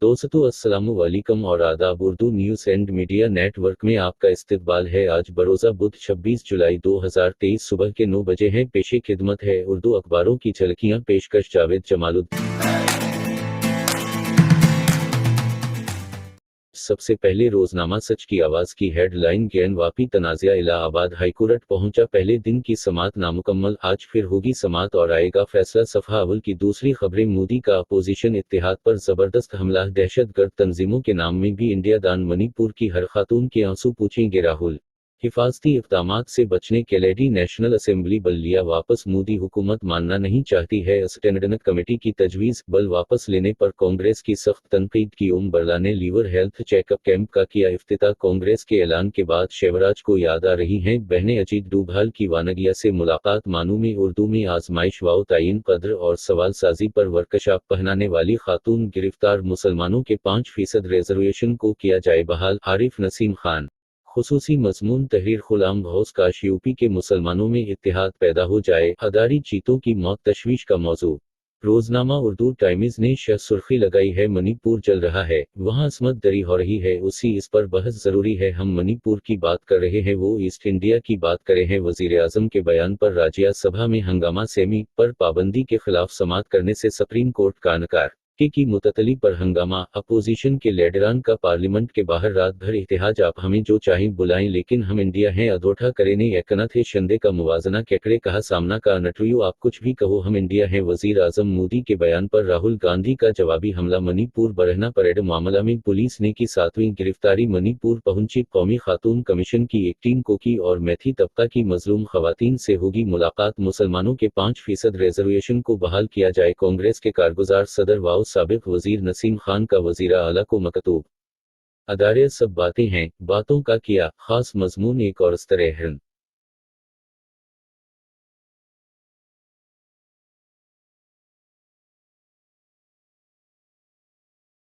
दोस्तों अस्सलामु वालेकुम और आदाब। Urdu news and media network में आपका इस्तकबाल है। आज बरोज़ा बुध 26 जुलाई 2023 सुबह के 9 बजे हैं। पेशे खिदमत है उर्दू अखबारों की झलकियां। पेशकश जावेद जमालुद्दीन। सबसे पहले रोजनामा सच की आवाज की हेडलाइन। गैन वापी तनाज़ा इलाहाबाद हाईकोर्ट पहुंचा। पहले दिन की समात नामुकम्मल, आज फिर होगी समात और आएगा फैसला। सफ़ा अव्वल की दूसरी खबरें। मोदी का अपोजिशन इत्तेहाद पर जबरदस्त हमला। दहशतगर्द तंजीमों के नाम में भी इंडिया दान। मणिपुर की हर खातून के आंसू पूछेंगे राहुल। हिफाजती इक़दामात से बचने केलेडी। नेशनल असेंबली बल लिया वापस। मोदी हुकूमत मानना नहीं चाहती है स्टैंडिंग कमेटी की तजवीज़। बल वापस लेने पर कांग्रेस की सख्त तनकीद की। ओम बिरला ने लीवर हेल्थ चेकअप कैंप का किया इफ्तिताह। कांग्रेस के ऐलान के बाद शिवराज को याद आ रही हैं बहनें। अजीत डोभाल की वानगिया से मुलाकात। मानू में उर्दू में आजमाइश वाओ तायीन कद्र और सवाल साजी पर वर्कशॉप पहनाने वाली खातून गिरफ्तार। मुसलमानों के 5% रिजर्वेशन को किया जाए बहाल। आरिफ नसीम खान। खुसूसी मजमून तहरीर। गुलाम गौस काश यूपी के मुसलमानों में इत्तेहाद पैदा हो जाए। अदारी चीतों की मौत तशवीश का मौजू। रोजनामा उर्दू टाइम्स ने सुर्खी लगाई है मणिपुर जल रहा है, वहां असमत दरी हो रही है। उसी इस पर बहस जरूरी है। हम मणिपुर की बात कर रहे हैं, वो ईस्ट इंडिया की बात करें हैं। वजीर आजम के बयान पर राज्यसभा में हंगामा। सेमी पर पाबंदी के खिलाफ समात करने से सुप्रीम कोर्ट का इनकार। की मुततली पर हंगामा। अपोजिशन के लीडरान का पार्लियामेंट के बाहर रात भर एहतजाज। आप हमें जो चाहें बुलाएं लेकिन हम इंडिया हैं। अधोठा करेने यकना थे शंदे का मुवाजना। केकड़े कहा सामना का नटरियो। आप कुछ भी कहो हम इंडिया हैं। वजीर आजम मोदी के बयान पर राहुल गांधी का जवाबी हमला। मणिपुर बरहना परेड मामला में पुलिस ने की 7वीं गिरफ्तारी। मणिपुर पहुंची कौमी खातून कमीशन की एक टीम। कोकी और मैथी तबका की मजलूम खवातीन से होगी मुलाकात। मुसलमानों के 5% रिजर्वेशन को बहाल किया जाए। कांग्रेस के कारगुजार सदर वाओ साबिक वजीर नसीम खान का वजीर आला को मकतूब। अदारे सब बातें हैं, बातों का किया खास मजमून। एक और इस तरह